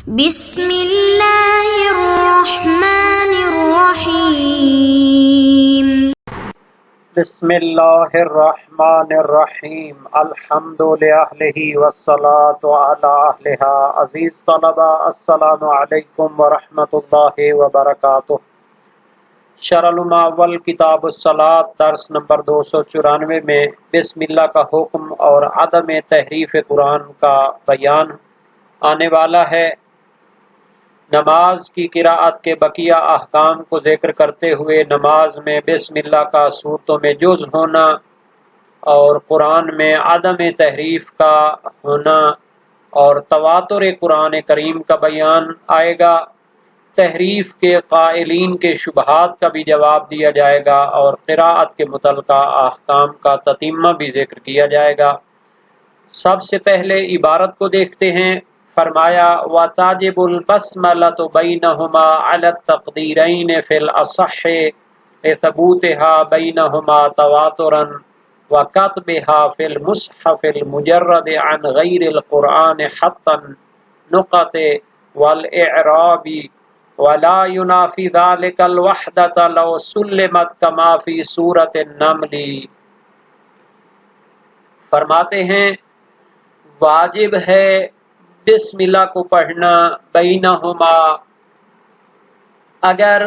بسم اللہ الرحمن الرحیم۔ بسم اللہ الرحمن الرحیم۔ الحمد لأہلہ والصلاة علی اہلہا۔ عزیز طلبہ، السلام علیکم ورحمۃ اللہ وبرکاتہ۔ شرح المعول کتاب الصلاۃ درس نمبر 294 میں بسم اللہ کا حکم اور عدم تحریف قرآن کا بیان آنے والا ہے۔ نماز کی قراءت کے بقیہ احکام کو ذکر کرتے ہوئے نماز میں بسم اللہ کا صورتوں میں جز ہونا اور قرآن میں عدم تحریف کا ہونا اور تواتر قرآن کریم کا بیان آئے گا۔ تحریف کے قائلین کے شبہات کا بھی جواب دیا جائے گا اور قراءت کے متعلقہ احکام کا تتمہ بھی ذکر کیا جائے گا۔ سب سے پہلے عبارت کو دیکھتے ہیں۔ فرمایا وَتَجِبُ الْبَسْمَلَةُ بَيْنَهُمَا عَلَى التَّقْدِيرَيْنِ فِي الْأَصَحِّ لِثُبُوتِهَا بَيْنَهُمَا تَوَاتُرًا وَكَتْبِهَا فِي الْمُصْحَفِ الْمُجَرَّدِ عَنْ غَيْرِ الْقُرْآنِ حَتَّى النُّقَطِ وَالْإِعْرَابِ وَلَا يُنَافِي ذَلِكَ الْوَحْدَةَ لَوْ سُلِّمَتْ كَمَا فِي سُورَةِ النَّمْلِ۔ فرماتے ہیں واجب ہے بسم اللہ کو پڑھنا بینہما، اگر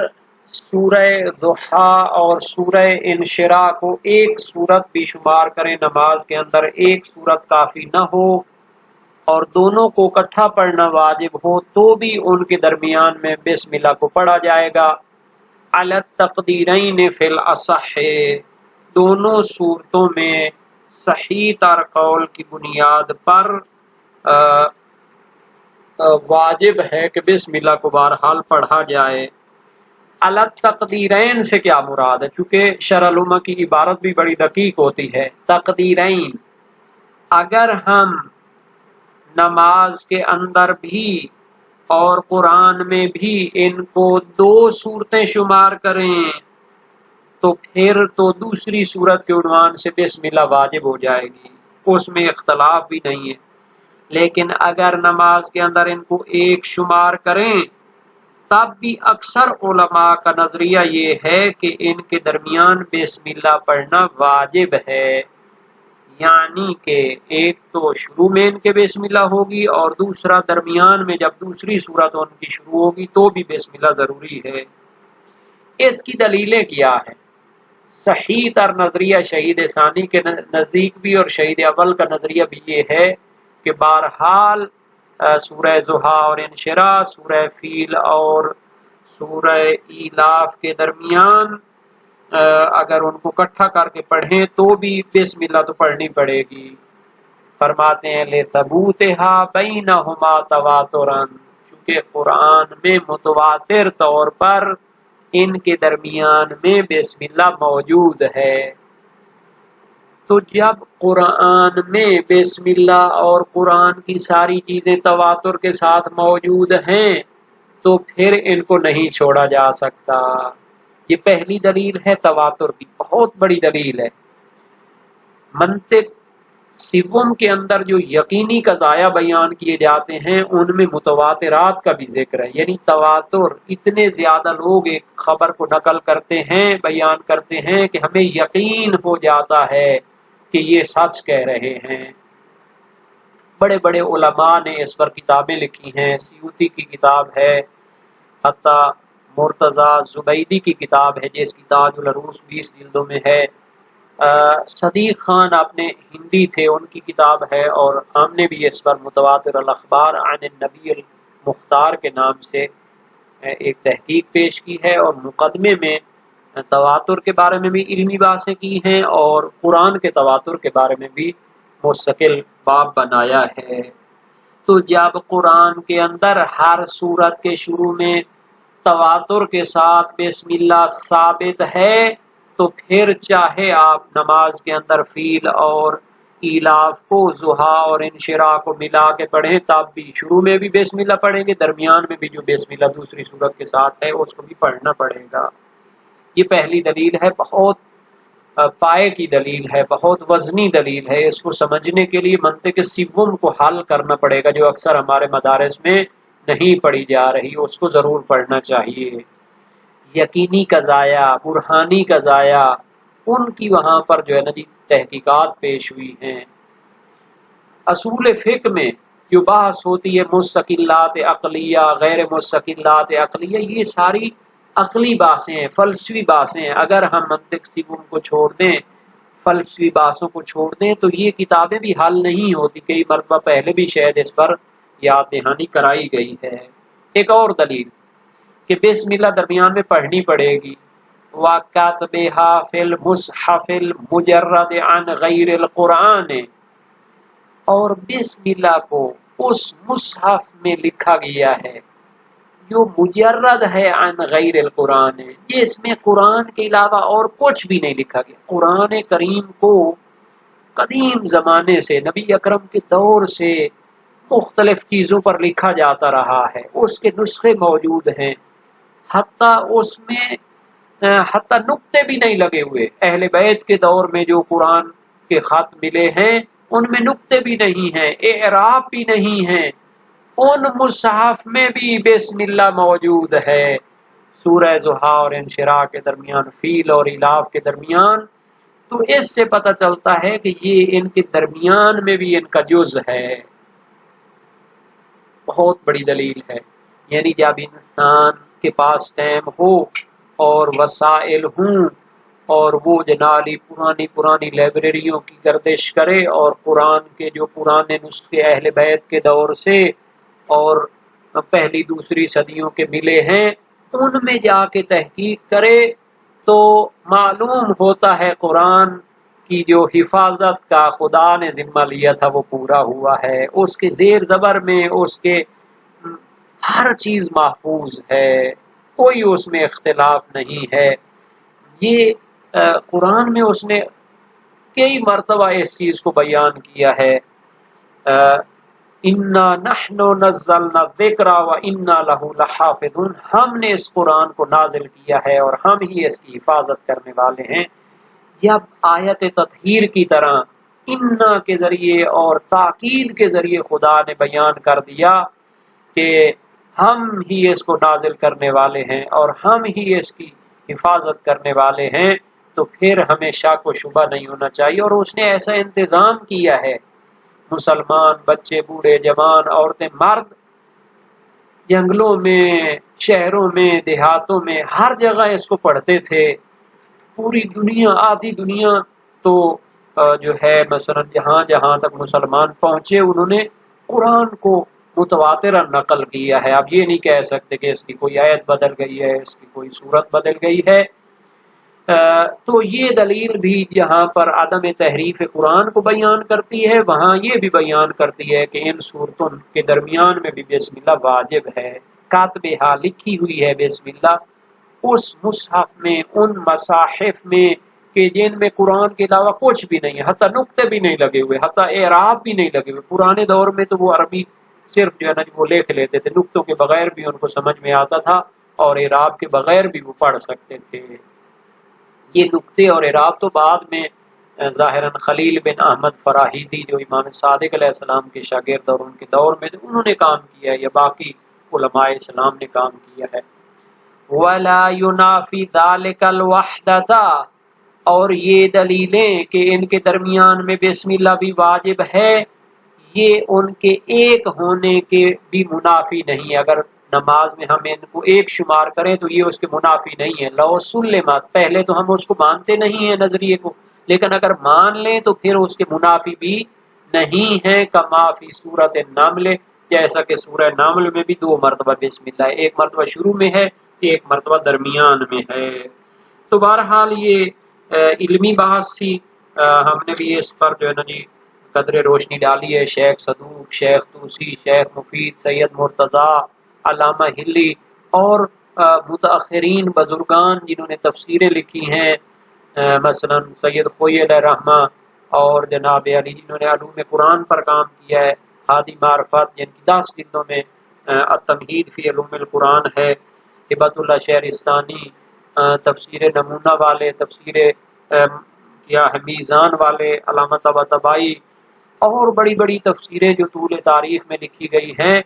سورہ ضحیٰ اور سورہ انشراح کو ایک سورت بھی شمار کریں نماز کے اندر، ایک سورت کافی نہ ہو اور دونوں کو اکٹھا پڑھنا واجب ہو تو بھی ان کے درمیان میں بسم اللہ کو پڑھا جائے گا۔ علی التقدیرین فی الاصح، دونوں صورتوں میں صحیح تر قول کی بنیاد پر واجب ہے کہ بسم اللہ کو بہرحال پڑھا جائے۔ علی التقدیرین سے کیا مراد ہے؟ چونکہ شرح العلوم کی عبارت بھی بڑی دقیق ہوتی ہے۔ تقدیرین، اگر ہم نماز کے اندر بھی اور قرآن میں بھی ان کو دو صورتیں شمار کریں تو پھر تو دوسری صورت کے عنوان سے بسم اللہ واجب ہو جائے گی، اس میں اختلاف بھی نہیں ہے۔ لیکن اگر نماز کے اندر ان کو ایک شمار کریں تب بھی اکثر علماء کا نظریہ یہ ہے کہ ان کے درمیان بسم اللہ پڑھنا واجب ہے، یعنی کہ ایک تو شروع میں ان کے بسم اللہ ہوگی اور دوسرا درمیان میں جب دوسری صورت ان کی شروع ہوگی تو بھی بسم اللہ ضروری ہے۔ اس کی دلیلیں کیا ہیں؟ صحیح تر نظریہ شہید ثانی کے نزدیک بھی اور شہید اول کا نظریہ بھی یہ ہے کہ بہرحال سورہ ضحیٰ اور انشراح، سورہ فیل اور سورہ ایلاف کے درمیان اگر ان کو اکٹھا کر کے پڑھیں تو بھی بسم اللہ تو پڑھنی پڑے گی۔ فرماتے ہیں لِثُبُوتِهَا بَيْنَهُمَا تَوَاتُرًا، چونکہ قرآن میں متواتر طور پر ان کے درمیان میں بسم اللہ موجود ہے۔ تو جب قرآن میں بسم اللہ اور قرآن کی ساری چیزیں تواتر کے ساتھ موجود ہیں تو پھر ان کو نہیں چھوڑا جا سکتا۔ یہ پہلی دلیل ہے تواتر کی، بہت بڑی دلیل ہے۔ منطق سوم کے اندر جو یقینی قضایا بیان کیے جاتے ہیں ان میں متواترات کا بھی ذکر ہے، یعنی تواتر، اتنے زیادہ لوگ ایک خبر کو نقل کرتے ہیں، بیان کرتے ہیں کہ ہمیں یقین ہو جاتا ہے کہ یہ سچ کہہ رہے ہیں۔ بڑے بڑے علماء نے اس پر کتابیں لکھی ہیں، سیوطی کی کتاب ہے، حتی مرتضی زبیدی کی کتاب ہے جس کی تاج العروس 20 جلدوں میں ہے، صدیق خان اپنے ہندی تھے ان کی کتاب ہے، اور ہم نے بھی اس پر متواتر الاخبار عن النبی المختار کے نام سے ایک تحقیق پیش کی ہے، اور مقدمے میں تواتر کے بارے میں بھی علمی باتیں کی ہیں اور قرآن کے تواتر کے بارے میں بھی مستقل باب بنایا ہے۔ تو جب قرآن کے اندر ہر سورت کے شروع میں تواتر کے ساتھ بسم اللہ ثابت ہے تو پھر چاہے آپ نماز کے اندر فیل اور ایلاف کو، ضحیٰ اور انشراح کو ملا کے پڑھیں تب بھی شروع میں بھی بسم اللہ پڑھیں گے، درمیان میں بھی جو بسم اللہ دوسری صورت کے ساتھ ہے اس کو بھی پڑھنا پڑے گا۔ یہ پہلی دلیل ہے، بہت پائے کی دلیل ہے، بہت وزنی دلیل ہے۔ اس کو سمجھنے کے لیے منطق سوم کو حل کرنا پڑے گا جو اکثر ہمارے مدارس میں نہیں پڑھی جا رہی، اس کو ضرور پڑھنا چاہیے۔ یقینی قضایا، برہانی قضایا، ان کی وہاں پر جو ہے نا جی تحقیقات پیش ہوئی ہیں۔ اصول فقہ میں جو بحث ہوتی ہے مستقلات عقلیہ، غیر مستقلات عقلیہ، یہ ساری عقلی بحثیں ہیں، فلسفی بحثیں ہیں۔ اگر ہم منطق سیکھوں کو چھوڑ دیں، فلسفی بحثوں کو چھوڑ دیں تو یہ کتابیں بھی حل نہیں ہوتی۔ کئی مرتبہ پہلے بھی شاید اس پر یاد دہانی کرائی گئی ہے۔ ایک اور دلیل کہ بسم اللہ درمیان میں پڑھنی پڑے گی، وَكَتْبِهَا فِي الْمُصْحَفِ الْمُجَرَّدِ عَنْ غَيْرِ الْقُرْآنِ، اور بسم اللہ کو اس مصحف میں لکھا گیا ہے جو مجرد ہے عن غیر القرآن، جس میں قرآن کے علاوہ اور کچھ بھی نہیں لکھا گیا۔ قرآن کریم کو قدیم زمانے سے، نبی اکرم کے دور سے مختلف چیزوں پر لکھا جاتا رہا ہے، اس کے نسخے موجود ہیں، حتیٰ اس میں حتیٰ نقطے بھی نہیں لگے ہوئے۔ اہل بیت کے دور میں جو قرآن کے خط ملے ہیں ان میں نقطے بھی نہیں ہیں، اعراب بھی نہیں ہیں، ان مصحف میں بھی بسم اللہ موجود ہے۔ سورہ ضحیٰ اور انشراح کے درمیان، فیل اور الاف کے درمیان، تو اس سے پتہ چلتا ہے کہ یہ ان کے درمیان میں بھی ان کا جز ہے۔ بہت بڑی دلیل ہے، یعنی جب انسان کے پاس ٹائم ہو اور وسائل ہوں اور وہ جنالی پرانی لائبریریوں کی گردش کرے اور قرآن کے جو پرانے نسخے اہل بیت کے دور سے اور پہلی دوسری صدیوں کے ملے ہیں ان میں جا کے تحقیق کرے تو معلوم ہوتا ہے قرآن کی جو حفاظت کا خدا نے ذمہ لیا تھا وہ پورا ہوا ہے، اس کے زیر زبر میں اس کے ہر چیز محفوظ ہے، کوئی اس میں اختلاف نہیں ہے۔ یہ قرآن میں اس نے کئی مرتبہ اس چیز کو بیان کیا ہے، اِنَّا نَحْنُ نَزَّلْنَا الذِّكْرَ وَإِنَّا لَهُ لَحَافِظُونَ، ہم نے اس قرآن کو نازل کیا ہے اور ہم ہی اس کی حفاظت کرنے والے ہیں۔ جب آیت تطہیر کی طرح اِنَّا کے ذریعے اور تاکید کے ذریعے خدا نے بیان کر دیا کہ ہم ہی اس کو نازل کرنے والے ہیں اور ہم ہی اس کی حفاظت کرنے والے ہیں، تو پھر ہمیں شک و شبہ نہیں ہونا چاہیے۔ اور اس نے ایسا انتظام کیا ہے، مسلمان بچے، بوڑھے، جوان، عورتیں، مرد، جنگلوں میں، شہروں میں، دیہاتوں میں، ہر جگہ اس کو پڑھتے تھے۔ پوری دنیا، آدھی دنیا تو جو ہے مثلا جہاں تک مسلمان پہنچے انہوں نے قرآن کو متواتر نقل کیا ہے۔ اب یہ نہیں کہہ سکتے کہ اس کی کوئی آیت بدل گئی ہے، اس کی کوئی صورت بدل گئی ہے۔ تو یہ دلیل بھی جہاں پر عدم تحریف قرآن کو بیان کرتی ہے وہاں یہ بھی بیان کرتی ہے کہ ان صورتوں کے درمیان میں بھی بسم اللہ واجب ہے۔ کاتبہا، لکھی ہوئی ہے بسم اللہ اس مصحف میں، ان مصاحف میں کہ جن میں قرآن کے علاوہ کچھ بھی نہیں ہے، حتیٰ نقطے بھی نہیں لگے ہوئے، حتیٰ اعراب بھی نہیں لگے ہوئے۔ پرانے دور میں تو وہ عربی صرف جو ہے نا وہ لکھ لیتے تھے، نقطوں کے بغیر بھی ان کو سمجھ میں آتا تھا اور اعراب کے بغیر بھی وہ پڑھ سکتے تھے۔ یہ نقطے اور اعراب تو بعد میں ظاہراً خلیل بن احمد فراہیدی جو امام صادق علیہ السلام کے شاگرد اور ان کے دور میں انہوں نے کام کیا ہے، یا باقی علماء اسلام نے کام کیا ہے۔ وَلَا يُنَافِي ذَلِكَ الْوَحْدَةَ، اور یہ دلیلیں کہ ان کے درمیان میں بسم اللہ بھی واجب ہے یہ ان کے ایک ہونے کے بھی منافی نہیں۔ اگر نماز میں ہم ان کو ایک شمار کریں تو یہ اس کے منافی نہیں ہے۔ لو سلمت، پہلے تو ہم اس کو مانتے نہیں ہیں نظریے کو، لیکن اگر مان لیں تو پھر اس کے منافی بھی نہیں ہیں، کما فی سورۃ النمل، جیسا کہ سورہ نمل میں بھی 2 مرتبہ بسم اللہ ہے، ایک مرتبہ شروع میں ہے، ایک مرتبہ درمیان میں ہے۔ تو بہرحال یہ علمی بحث تھی، ہم نے بھی اس پر جو ہے نا جی قدر روشنی ڈالی ہے۔ شیخ صدوق، شیخ طوسی، شیخ مفید، سید مرتضیٰ، علامہ ہلی اور متاخرین بزرگان جنہوں نے تفسیریں لکھی ہیں، مثلا سید خوئی علیہ رحمہ اور جناب علی جنہوں نے علوم قرآن پر کام کیا ہے، ہادی معرفت جن کی 10 جلدوں میں التمہید فی علوم القرآن ہے، ہبت اللہ شہرستانی، تفسیر نمونہ والے، تفسیر کیا ہے میزان والے، علامہ طباطبائی، اور بڑی بڑی تفسیریں جو طول تاریخ میں لکھی گئی ہیں،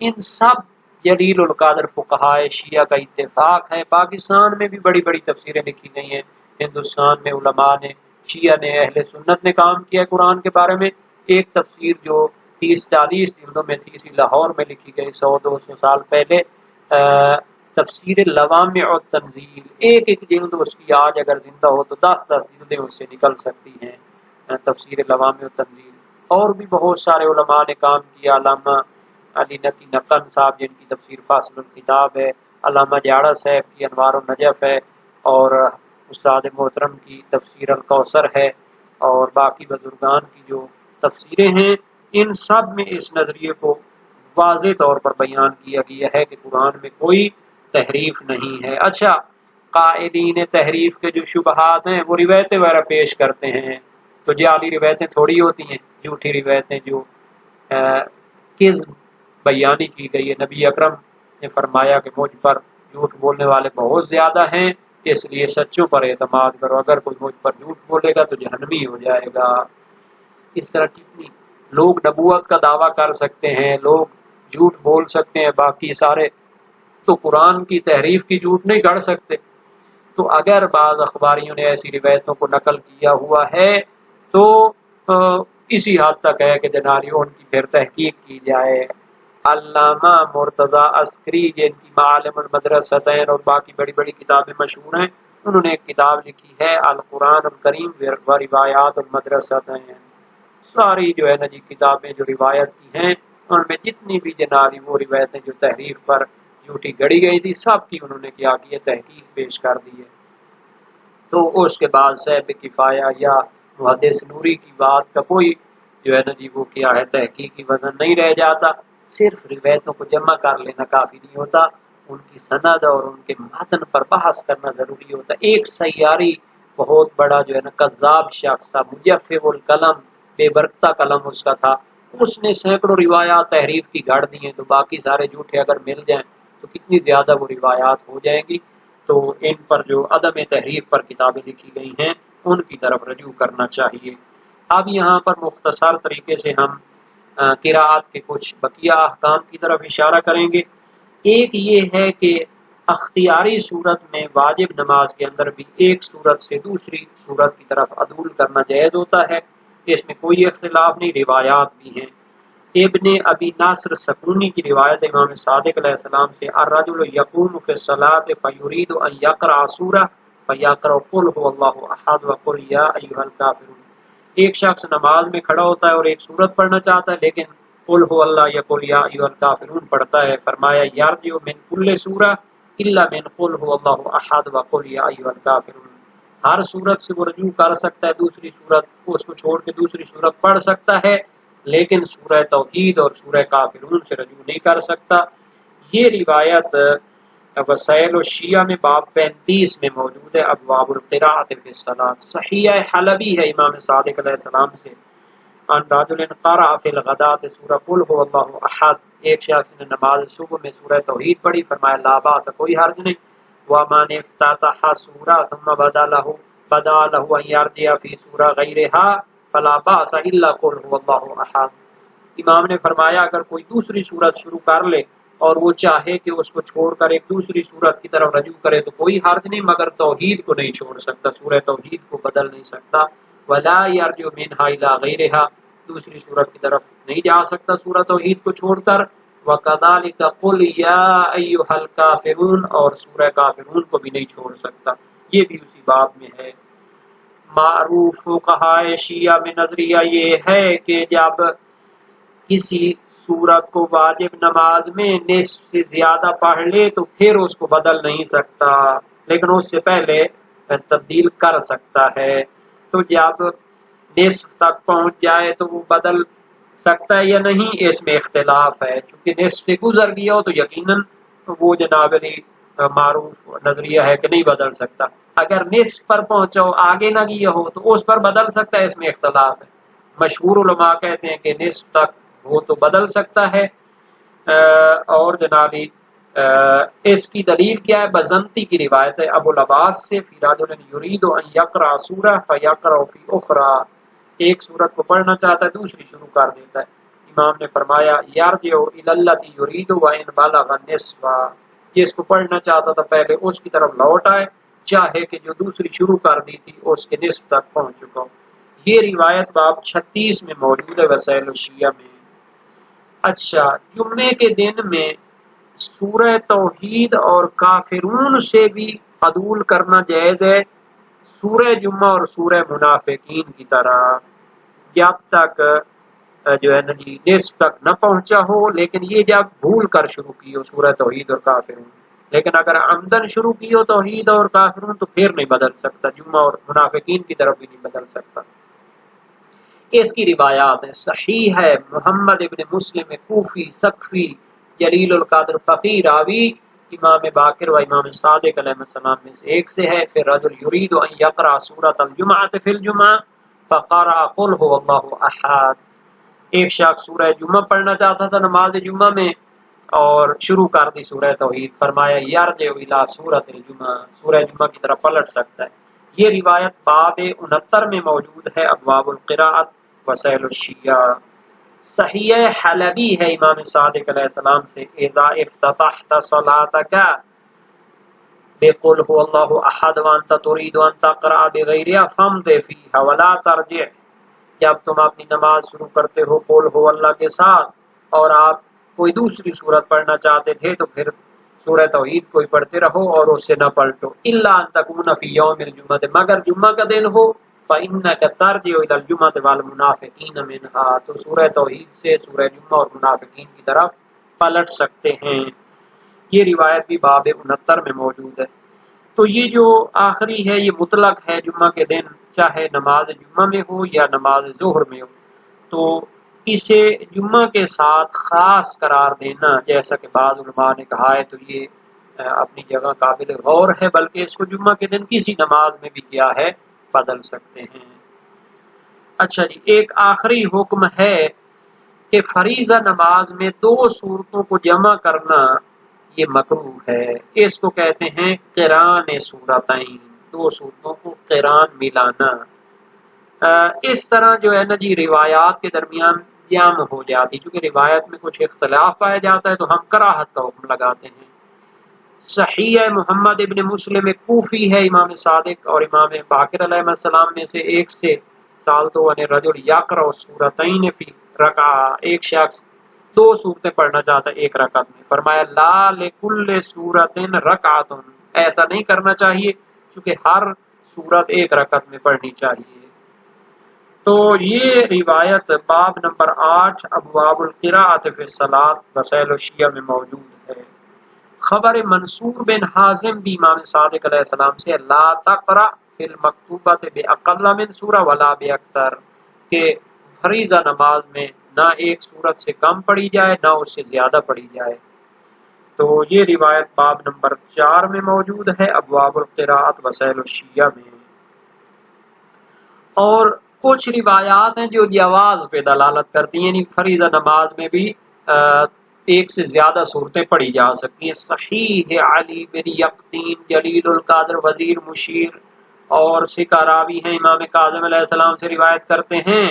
ان سب جلیل القدر فقہائے شیعہ کا اتفاق ہے۔ پاکستان میں بھی بڑی بڑی تفسیریں لکھی گئی ہیں، ہندوستان میں علماء نے، شیعہ نے، اہل سنت نے کام کیا ہے قرآن کے بارے میں۔ ایک تفسیر جو 30-40 جلدوں میں تھی، اسی لاہور میں لکھی گئی 100-200 سال پہلے، تفسیر لوامع التنزیل، ایک جلد اس کی آج اگر زندہ ہو تو 10 جلدیں اس سے نکل سکتی ہیں، تفسیر لوامع التنزیل۔ اور بھی بہت سارے علماء نے کام کیا، علامہ علی نقی نقن صاحب جن کی تفسیر فاصل الکتاب ہے، علامہ جاڑا صاحب کی انوار النجف ہے، اور استاد محترم کی تفسیر الکوثر ہے، اور باقی بزرگان کی جو تفسیریں ہیں، ان سب میں اس نظریے کو واضح طور پر بیان کیا گیا ہے کہ قرآن میں کوئی تحریف نہیں ہے۔ اچھا، قائلین تحریف کے جو شبہات ہیں وہ روایتیں وغیرہ پیش کرتے ہیں، تو جعلی روایتیں تھوڑی ہوتی ہیں، جھوٹی روایتیں جو کذب بیانی کی گئی ہے۔ نبی اکرم نے فرمایا کہ مجھ پر جھوٹ بولنے والے بہت زیادہ ہیں، اس لیے سچوں پر اعتماد کرو، اگر کوئی مجھ پر جھوٹ بولے گا تو جہنمی ہو جائے گا۔ اس طرح کتنی لوگ نبوت کا دعویٰ کر سکتے ہیں، لوگ جھوٹ بول سکتے ہیں، باقی سارے تو قرآن کی تحریف کی جھوٹ نہیں گڑھ سکتے۔ تو اگر بعض اخباریوں نے ایسی روایتوں کو نقل کیا ہوا ہے تو اسی حد تک ہے کہ جناریوں ان کی پھر تحقیق کی جائے۔ علامہ مرتضی عسکری جن کی معالم المدرستین اور باقی بڑی بڑی کتابیں مشہور ہیں، انہوں نے ایک کتاب لکھی ہے القرآن الکریم و روایات المدرستین۔ ساری جو ہے نا جی کتابیں جو روایت کی ہیں، ان میں جتنی بھی جناری وہ روایتیں جو تحریف پر جھوٹی گڑی گئی تھی، سب کی انہوں نے کیا کی ہے، تحقیق پیش کر دی ہے۔ تو اس کے بعد صاحب کفایہ یا محدث نوری کی بات کا کوئی جو ہے نا جی وہ کیا ہے تحقیقی وزن نہیں رہ جاتا۔ صرف روایتوں کو جمع کر لینا کافی نہیں ہوتا، ان کی سند اور ان کے متن پر بحث کرنا ضروری ہوتا ہے۔ ایک سیاری بہت بڑا جو ہے نا کذاب شخص تھا، مجفف القلم، بے برکتہ قلم اس کا تھا، اس نے سینکڑوں روایات تحریف کی گھڑ دی ہیں، تو باقی سارے جھوٹے اگر مل جائیں تو کتنی زیادہ وہ روایات ہو جائیں گی۔ تو ان پر جو عدم تحریف پر کتابیں لکھی گئی ہیں ان کی طرف رجوع کرنا چاہیے۔ اب یہاں پر مختصر طریقے سے ہم قراءت کے کچھ بقیہ احکام کی طرف اشارہ کریں گے۔ ایک یہ ہے کہ اختیاری صورت میں واجب نماز کے اندر بھی ایک صورت سے دوسری صورت کی طرف عدول کرنا جائز ہوتا ہے، اس میں کوئی اختلاف نہیں، روایات بھی ہیں۔ ابن ابی ناصر سکونی کی روایت امام صادق علیہ السلام سے، الرجل یقوم فی الصلاۃ فیرید ان یقرأ سورہ فیقرأ قل هو اللہ احد وقل یا ایھا الکافرون۔ ایک شخص نماز میں کھڑا ہوتا ہے اور ایک سورت پڑھنا چاہتا ہے، لیکن قل هو اللہ یا قل یا ایھا الکافرون پڑھتا ہے۔ فرمایا یرجع من کل سورہ الا من قل هو اللہ احد وقل یا ایھا الکافرون۔ ہر صورت سے وہ رجوع کر سکتا ہے، دوسری صورت اس کو چھوڑ کے دوسری صورت پڑھ سکتا ہے، لیکن سورہ توحید اور سورہ کافرون سے رجوع نہیں کر سکتا۔ یہ روایت وسائل الشیعہ میں باب 35 میں موجود ہے، ابواب القراءۃ فی الصلاۃ۔ صحیح حلبی ہے امام صادق علیہ السلام سے، ان رجل قرأ فی الغداۃ سورہ قل هو اللہ احد، ایک شخص نے نماز صبح میں سورہ توحید پڑھی، فرمایا لا باس کوئی حرج نہیں، ومن افتتح سورہ ثم بدا له ان یرجع فی سورہ غیرہا فلا باس الا قل هو اللہ احد۔ امام نے فرمایا اگر کوئی دوسری صورت شروع کر لے اور وہ چاہے کہ اس کو چھوڑ کر ایک دوسری صورت کی طرف رجوع کرے تو کوئی حرج نہیں، مگر توحید کو نہیں چھوڑ سکتا، سورہ توحید کو بدل نہیں سکتا۔ ولا یرجع منها الى غیرها، دوسری صورت کی طرف نہیں جا سکتا سورہ توحید کو چھوڑ کر۔ وکذالک قل یا ایھا الکافرون، اور سورہ کافرون کو بھی نہیں چھوڑ سکتا، یہ بھی اسی باب میں ہے۔ معروف فقہائے شیعہ میں نظریہ یہ ہے کہ جب کسی سورت کو واجب نماز میں نصف سے زیادہ پڑھ لے تو پھر اس کو بدل نہیں سکتا، لیکن اس سے پہلے تبدیل کر سکتا ہے۔ تو جب نصف تک پہنچ جائے تو وہ بدل سکتا ہے یا نہیں، اس میں اختلاف ہے۔ چونکہ نصف سے گزر گیا ہو تو یقیناً وہ جناب علی معروف نظریہ ہے کہ نہیں بدل سکتا۔ اگر نصف پر پہنچا ہو، آگے نہ گیا ہو، تو اس پر بدل سکتا ہے، اس میں اختلاف ہے۔ مشہور علماء کہتے ہیں کہ نصف تک وہ تو بدل سکتا ہے، اور جنابی اس کی دلیل کیا ہے؟ بزنتی کی روایت ہے ابو العباس سے، فی رجل یرید ان یقرأ سورہ فیقرأ فی اخری، ایک سورت کو پڑھنا چاہتا ہے دوسری شروع کر دیتا ہے۔ امام نے فرمایا یرجع الی الذی یرید وان بلغ النصف، یہ اس کو پڑھنا چاہتا تھا پہلے اس کی طرف لوٹ آئے چاہے کہ جو دوسری شروع کر دی تھی اس کے نصف تک پہنچ چکا ہو۔ یہ روایت باب 36 میں موجود ہے وسائل الشیعہ میں۔ اچھا، جمعے کے دن میں سورہ توحید اور کافرون سے بھی عدول کرنا جائز ہے، سورہ جمعہ اور سورہ منافقین کی طرح، جب تک جو ہے نا جی نصف تک نہ پہنچا ہو، لیکن یہ جب بھول کر شروع کی ہو سورہ توحید اور کافرون، لیکن اگر عمدن شروع کی ہو توحید اور کافرون تو پھر نہیں بدل سکتا، جمعہ اور منافقین کی طرف بھی نہیں بدل سکتا۔ اس کی روایات ہیں، صحیح ہے محمد ابن مسلم کوفی سقفی جلیل القدر فقی راوی امام باقر و امام صادق علیہ السلام میں سے ایک سے ہے۔ پھر رجل یرید ان یقرأ سورۃ الجمعہ فی الجمعہ فقرأ قل هو اللہ احد، ایک شخص سورہ جمعہ پڑھنا چاہتا تھا نماز جمعہ میں اور شروع کر دی سورہ توحید، فرمایا یرجع الی سورۃ الجمعہ، سورہ جمعہ کی طرف پلٹ سکتا ہے۔ یہ روایت باب 69 میں موجود ہے، ابواب القراءت وسائل الشیعہ۔ صحیح حلبی ہے امام صادق علیہ السلام سے، اذا افتتحت صلاتک بقل هو اللہ احد وانت تريد ان تقرأ بغیرها فامض فیها ولا ترجع، جب تم اپنی نماز شروع کرتے ہو قل هو اللہ کے ساتھ اور آپ کوئی دوسری سورت پڑھنا چاہتے تھے تو پھر سورہ توحید کوئی پڑھتے رہو اور اس سے نہ پلٹو، الا ان تکون فی یوم الجمعہ، مگر جمعہ کا دن ہو، فإنک ترجع الی الجمعہ والمنافقین منها، تو سورہ توحید سے سورہ جمعہ اور منافقین کی طرف پلٹ سکتے ہیں۔ یہ روایت بھی باب 69 میں موجود ہے۔ تو یہ جو آخری ہے یہ مطلق ہے، جمعہ کے دن چاہے نماز جمعہ میں ہو یا نماز ظہر میں ہو، تو اسے جمعہ کے ساتھ خاص قرار دینا جیسا کہ بعض علماء نے کہا ہے تو یہ اپنی جگہ قابل غور ہے، بلکہ اس کو جمعہ کے دن کسی نماز میں بھی کیا ہے بدل سکتے ہیں۔ اچھا جی، ایک آخری حکم ہے کہ فریضہ نماز میں دو صورتوں کو جمع کرنا یہ مکروہ ہے، اس کو کہتے ہیں قران سورتین، دو صورتوں کو قران ملانا۔ اس طرح جو ہے نا جی روایات کے درمیان جمع ہو جاتی، کیونکہ روایت میں کچھ اختلاف پایا جاتا ہے تو ہم کراہت کا حکم لگاتے ہیں۔ صحیح ہے محمد ابن مسلم کوفی ہے امام صادق اور امام باقر علیہ السلام میں سے ایک سے، سالتو ان رجل یقرأ سورتین فی رکعہ، ایک شخص دو صورتیں پڑھنا چاہتا ہے ایک رکعت میں، فرمایا لا لکل سورۃ رکعۃ، ایسا نہیں کرنا چاہیے چونکہ ہر سورت ایک رکعت میں پڑھنی چاہیے۔ تو یہ روایت باب نمبر 8 ابواب القراءۃ فی الصلاۃ وسائل الشیعہ میں موجود ہے۔ خبر منصور بن حازم بھی امام صادق علیہ السلام سے لا تقرأ فی المکتوبۃ باقل من سورہ ولا باکثر، کہ فریضہ نماز میں نہ ایک سورت سے کم پڑھی جائے نہ اس سے زیادہ پڑھی جائے۔ تو یہ روایت باب نمبر 4 میں موجود ہے، ابواب القراءۃ وسائل الشیعہ میں۔ اور کچھ روایات ہیں جو جواز پہ دلالت کرتی ہیں، یعنی فریضہ نماز میں بھی ایک سے زیادہ صورتیں پڑھی جا سکتی ہیں۔ صحیح ہے علی بن یقطین جلیل القدر وزیر مشیر اور سکہ راوی ہیں امام کاظم علیہ السلام سے روایت کرتے ہیں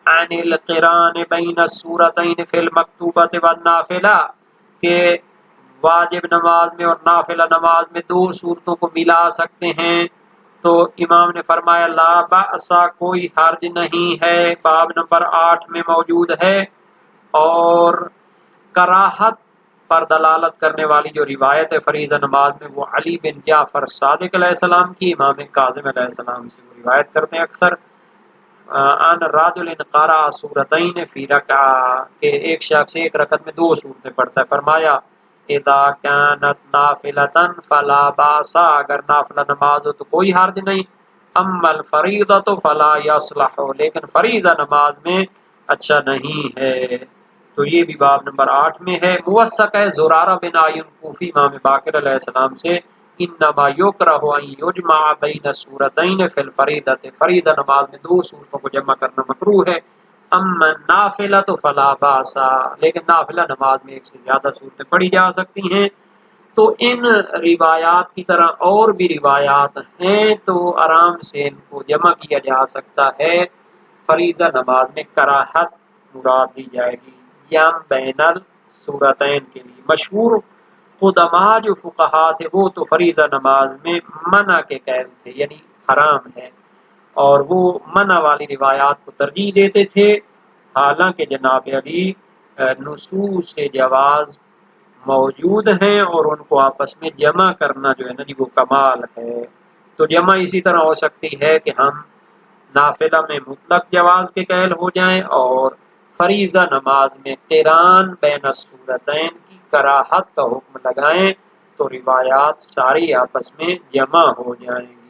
عن القران بین السورتین فی المکتوبۃ والنافلہ، کہ واجب نماز میں اور نافلہ نماز میں دو صورتوں کو ملا سکتے ہیں۔ تو امام نے فرمایا لا بأس، کوئی حرج نہیں ہے، باب نمبر 8 میں موجود ہے۔ اور کراہت پر دلالت کرنے والی جو روایت ہے فریضہ نماز میں وہ علی بن جعفر صادق علیہ السلام کی، امام کاظم علیہ السلام سے وہ روایت کرتے ہیں اکثر، ان رجل قرأ سورتین فی رکعہ، کہ ایک شخص ایک رکعت میں دو صورتیں پڑھتا ہے، فرمایا اذا كانت نافلۃ فلا باس، اگر نافلہ نماز ہو تو کوئی حرج نہیں، اما الفریضۃ فلا یصلح، لیکن فریضہ نماز میں اچھا نہیں ہے۔ تو یہ بھی باب نمبر 8 میں ہے۔ موثق ہے زرارہ بن عیون کوفی امام باقر علیہ السلام سے انما یکرہ ان یجمع بین السورتین فی الفریضۃ، فریضہ نماز میں دو صورتوں کو جمع کرنا مکروہ ہے، اما نافلۃ فلا باس، لیکن نافلہ نماز میں ایک سے زیادہ صورتیں پڑھی جا سکتی ہیں۔ تو ان روایات کی طرح اور بھی روایات ہیں تو آرام سے ان کو جمع کیا جا سکتا ہے، فریضہ نماز میں کراہت مراد دی جائے گی۔ جم بین الصورتین کے لیے۔ مشہور قدما جو فقہا تھے وہ تو فریضہ نماز میں منع کے قائل تھے، یعنی حرام ہے، اور وہ منع والی روایات کو ترجیح دیتے تھے، حالانکہ جناب علی نصوص جواز موجود ہیں اور ان کو آپس میں جمع کرنا جو ہے نا جی وہ کمال ہے۔ تو جمع اسی طرح ہو سکتی ہے کہ ہم نافلہ میں مطلق جواز کے قائل ہو جائیں اور فریضہ نماز میں قران بین الصورتین کی کراہت کا حکم لگائیں، تو روایات ساری آپس میں جمع ہو جائیں گی۔